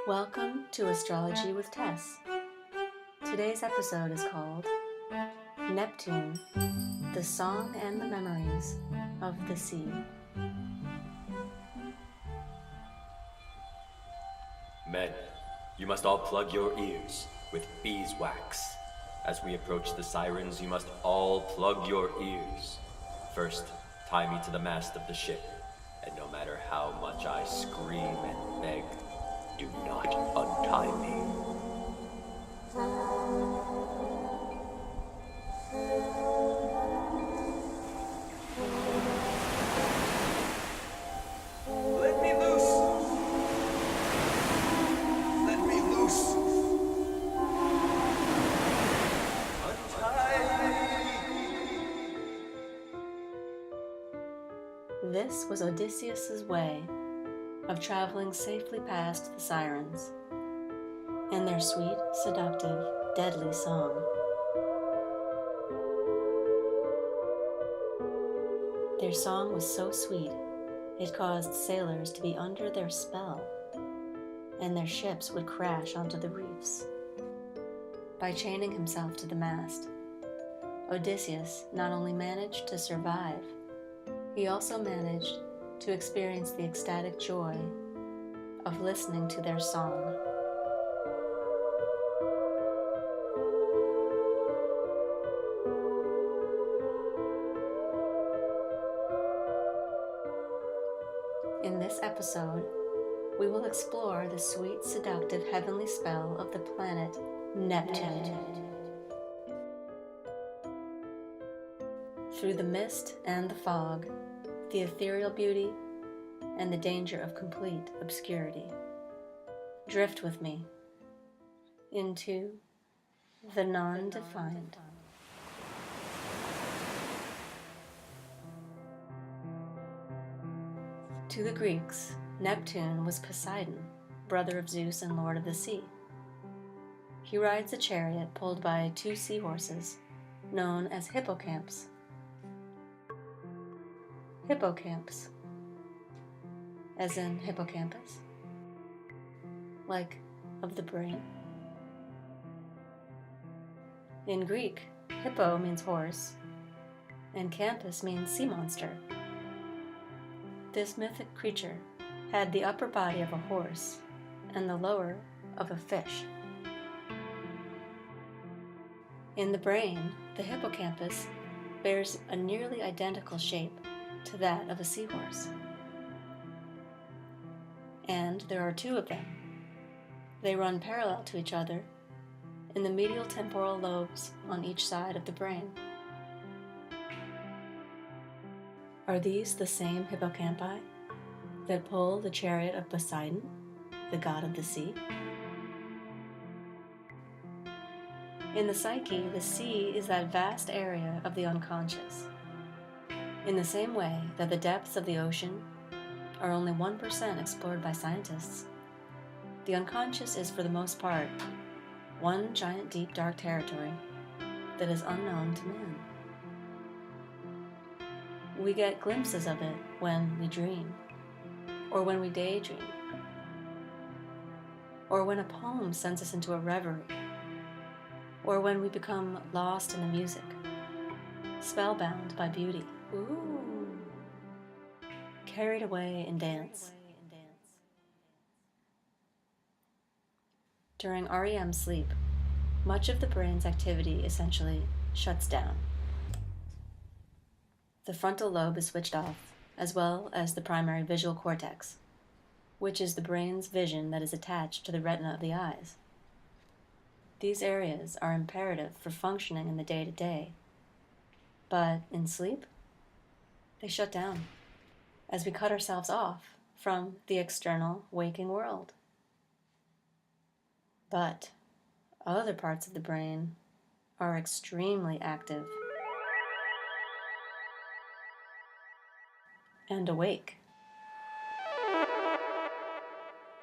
Welcome to Astrology with Tess. Today's episode is called Neptune, the Song and the Memories of the Sea. Men, you must all plug your ears with beeswax. As we approach the sirens, you must all plug your ears. First, tie me to the mast of the ship, and no matter how much I scream and beg, do not untie me. Let me loose! Let me loose! This was Odysseus's way of traveling safely past the sirens and their sweet, seductive, deadly song. Their song was so sweet, it caused sailors to be under their spell, and their ships would crash onto the reefs. By chaining himself to the mast, Odysseus not only managed to survive, he also managed to experience the ecstatic joy of listening to their song. In this episode, we will explore the sweet, seductive heavenly spell of the planet Neptune. Through the mist and the fog, the ethereal beauty, and the danger of complete obscurity, drift with me into the non-defined. To the Greeks, Neptune was Poseidon, brother of Zeus and lord of the sea. He rides a chariot pulled by two seahorses, known as hippocamps. Hippocamps, as in hippocampus, like of the brain. In Greek, hippo means horse, and campus means sea monster. This mythic creature had the upper body of a horse and the lower of a fish. In the brain, the hippocampus bears a nearly identical shape to that of a seahorse. And there are two of them. They run parallel to each other in the medial temporal lobes on each side of the brain. Are these the same hippocampi that pull the chariot of Poseidon, the god of the sea? In the psyche, the sea is that vast area of the unconscious. In the same way that the depths of the ocean are only 1% explored by scientists, the unconscious is for the most part one giant deep dark territory that is unknown to man. We get glimpses of it when we dream, or when we daydream, or when a poem sends us into a reverie, or when we become lost in the music, spellbound by beauty. Ooh. Carried away in dance. During REM sleep, much of the brain's activity essentially shuts down. The frontal lobe is switched off, as well as the primary visual cortex, which is the brain's vision that is attached to the retina of the eyes. These areas are imperative for functioning in the day-to-day, but in sleep, they shut down as we cut ourselves off from the external waking world. But other parts of the brain are extremely active and awake.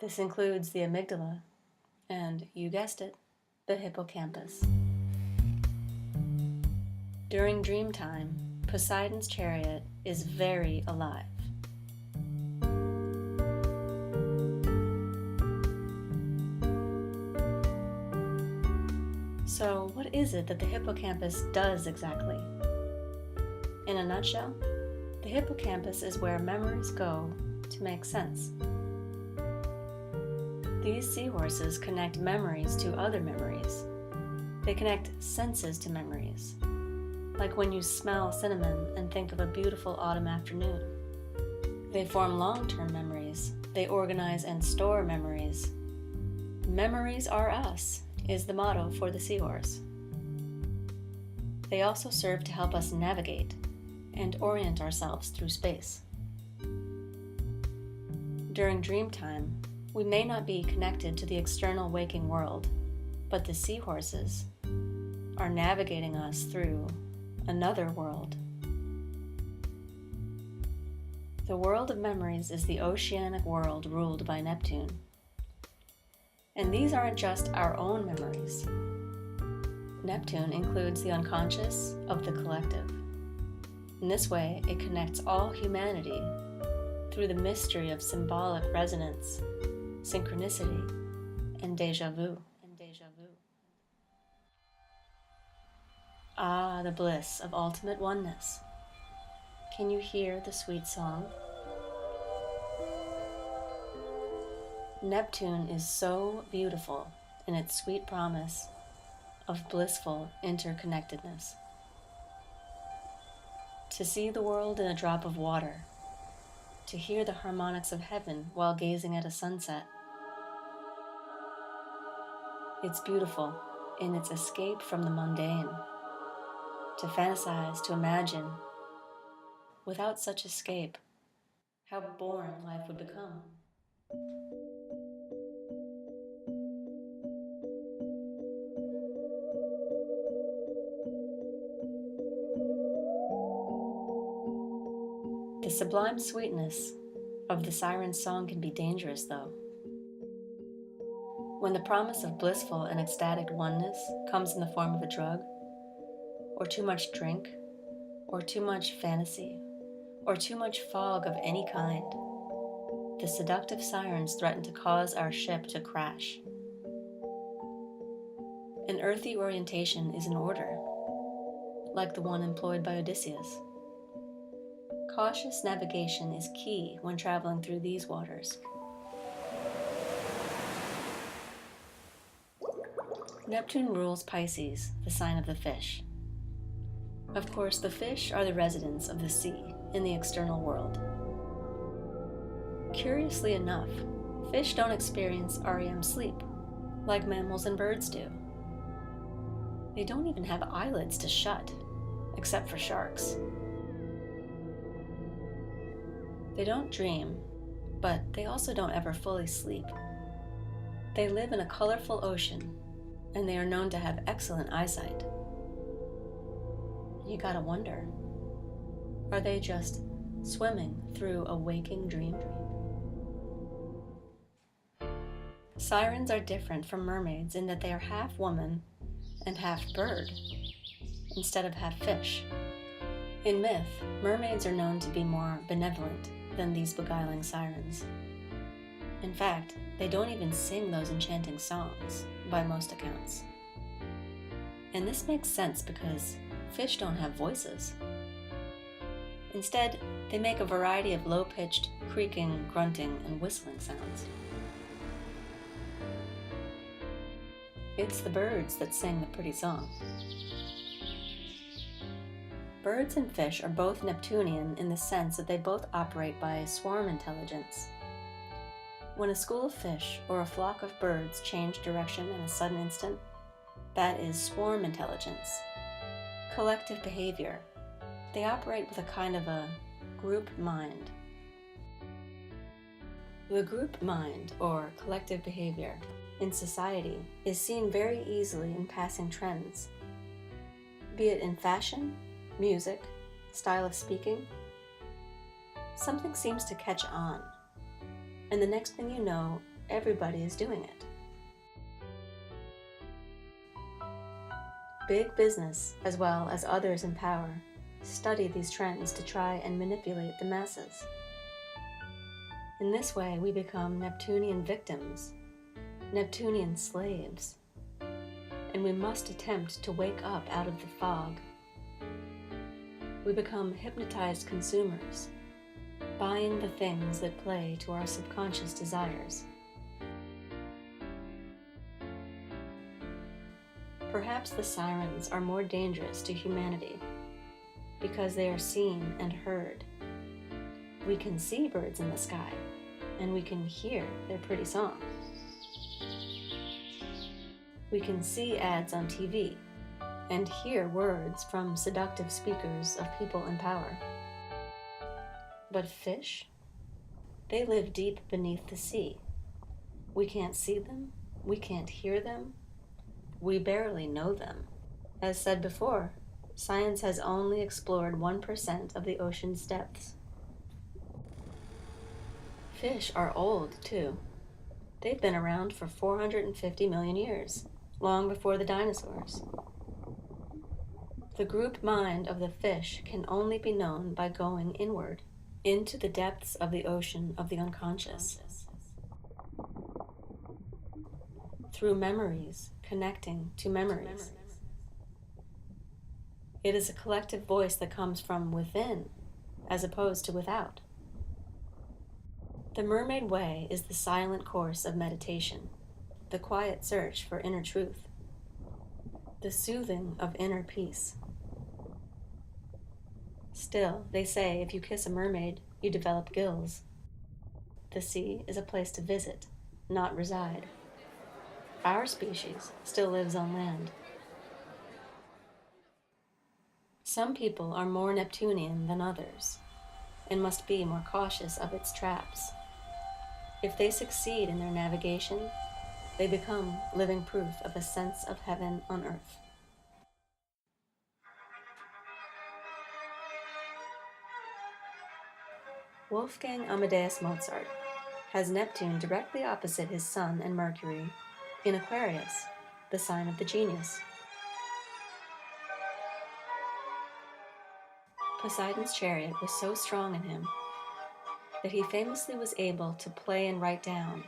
This includes the amygdala and, you guessed it, the hippocampus. During dream time, Poseidon's chariot is very alive. So, what is it that the hippocampus does exactly? In a nutshell, the hippocampus is where memories go to make sense. These seahorses connect memories to other memories. They connect senses to memories, like when you smell cinnamon and think of a beautiful autumn afternoon. They form long-term memories. They organize and store memories. Memories are us is the motto for the seahorse. They also serve to help us navigate and orient ourselves through space. During dream time, we may not be connected to the external waking world, but the seahorses are navigating us through another world. The world of memories is the oceanic world ruled by Neptune. And these aren't just our own memories. Neptune includes the unconscious of the collective. In this way, it connects all humanity through the mystery of symbolic resonance, synchronicity, and déjà vu. Ah, the bliss of ultimate oneness. Can you hear the sweet song? Neptune is so beautiful in its sweet promise of blissful interconnectedness. To see the world in a drop of water, to hear the harmonics of heaven while gazing at a sunset. It's beautiful in its escape from the mundane, to fantasize, to imagine. Without such escape, how boring life would become. The sublime sweetness of the siren's song can be dangerous, though. When the promise of blissful and ecstatic oneness comes in the form of a drug, or too much drink, or too much fantasy, or too much fog of any kind, the seductive sirens threaten to cause our ship to crash. An earthy orientation is in order, like the one employed by Odysseus. Cautious navigation is key when traveling through these waters. Neptune rules Pisces, the sign of the fish. Of course, the fish are the residents of the sea in the external world. Curiously enough, fish don't experience REM sleep like mammals and birds do. They don't even have eyelids to shut, except for sharks. They don't dream, but they also don't ever fully sleep. They live in a colorful ocean, and they are known to have excellent eyesight. You gotta wonder, are they just swimming through a waking dream? Sirens are different from mermaids in that they are half woman and half bird, instead of half fish. In myth, mermaids are known to be more benevolent than these beguiling sirens. In fact, they don't even sing those enchanting songs, by most accounts. And this makes sense because fish don't have voices. Instead, they make a variety of low-pitched creaking, grunting, and whistling sounds. It's the birds that sing the pretty song. Birds and fish are both Neptunian in the sense that they both operate by swarm intelligence. When a school of fish or a flock of birds change direction in a sudden instant, that is swarm intelligence. Collective behavior. They operate with a kind of a group mind. The group mind, or collective behavior, in society is seen very easily in passing trends, be it in fashion, music, style of speaking. Something seems to catch on, and the next thing you know, everybody is doing it. Big business, as well as others in power, study these trends to try and manipulate the masses. In this way, we become Neptunian victims, Neptunian slaves. and we must attempt to wake up out of the fog. We become hypnotized consumers, buying the things that play to our subconscious desires. Perhaps the sirens are more dangerous to humanity because they are seen and heard. We can see birds in the sky, and we can hear their pretty song. We can see ads on TV and hear words from seductive speakers of people in power. But fish? They live deep beneath the sea. We can't see them, we can't hear them, we barely know them. As said before, science has only explored 1% of the ocean's depths. Fish are old, too. They've been around for 450 million years, long before the dinosaurs. The group mind of the fish can only be known by going inward, into the depths of the ocean of the unconscious. Through memories connecting to memories. It is a collective voice that comes from within, as opposed to without. The mermaid way is the silent course of meditation, the quiet search for inner truth, the soothing of inner peace. Still, they say if you kiss a mermaid, you develop gills. The sea is a place to visit, not reside. Our species still lives on land. Some people are more Neptunian than others, and must be more cautious of its traps. If they succeed in their navigation, they become living proof of a sense of heaven on earth. Wolfgang Amadeus Mozart has Neptune directly opposite his Sun and Mercury in Aquarius, the sign of the genius. Poseidon's chariot was so strong in him that he famously was able to play and write down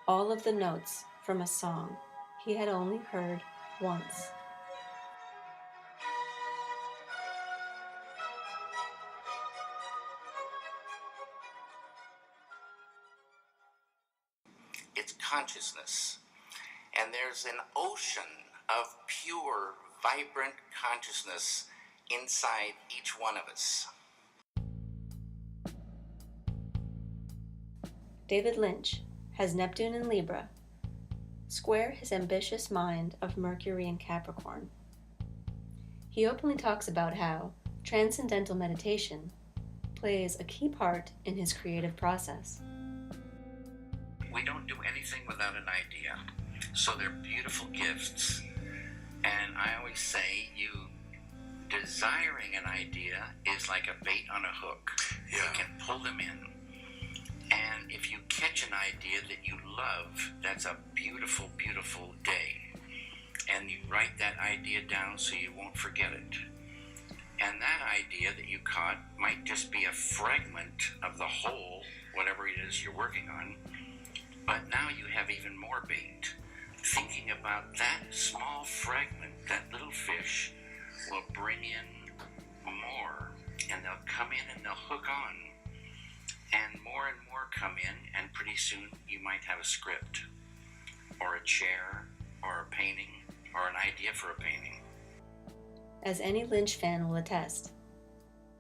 all of the notes from a song he had only heard once. It's consciousness. And there's an ocean of pure, vibrant consciousness inside each one of us. David Lynch has Neptune in Libra, square his ambitious mind of Mercury in Capricorn. He openly talks about how transcendental meditation plays a key part in his creative process. We don't do anything without an idea. So they're beautiful gifts. And I always say desiring an idea is like a bait on a hook. You can pull them in. And if you catch an idea that you love, that's a beautiful, beautiful day. And you write that idea down so you won't forget it. And that idea that you caught might just be a fragment of the whole, whatever it is you're working on. But now you have even more bait. Thinking about that small fragment, that little fish, will bring in more. And they'll come in and they'll hook on. And more come in, and pretty soon you might have a script, or a chair, or a painting, or an idea for a painting. As any Lynch fan will attest,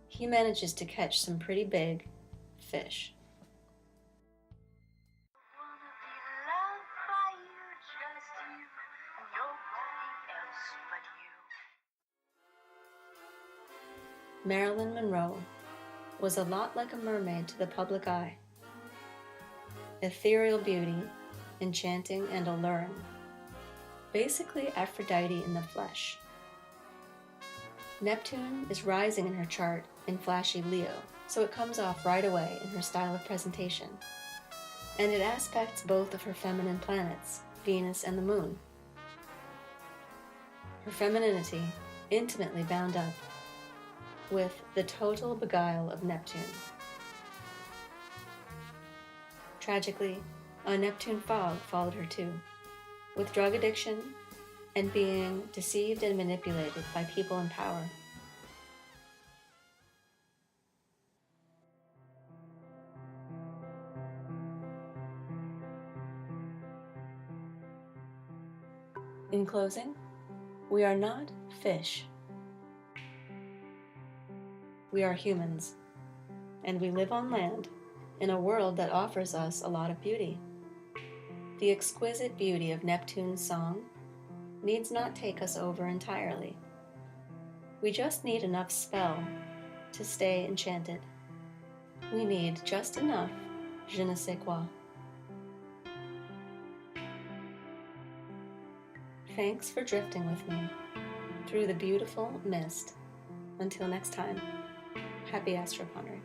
he manages to catch some pretty big fish. Marilyn Monroe was a lot like a mermaid to the public eye. Ethereal beauty, enchanting and alluring. Basically Aphrodite in the flesh. Neptune is rising in her chart in flashy Leo, so it comes off right away in her style of presentation. And it aspects both of her feminine planets, Venus and the Moon. Her femininity, intimately bound up with the total beguile of Neptune. Tragically, a Neptune fog followed her too, with drug addiction, and being deceived and manipulated by people in power. In closing, we are not fish. We are humans, and we live on land in a world that offers us a lot of beauty. The exquisite beauty of Neptune's song needs not take us over entirely. We just need enough spell to stay enchanted. We need just enough je ne sais quoi. Thanks for drifting with me through the beautiful mist. Until next time, happy astropondering.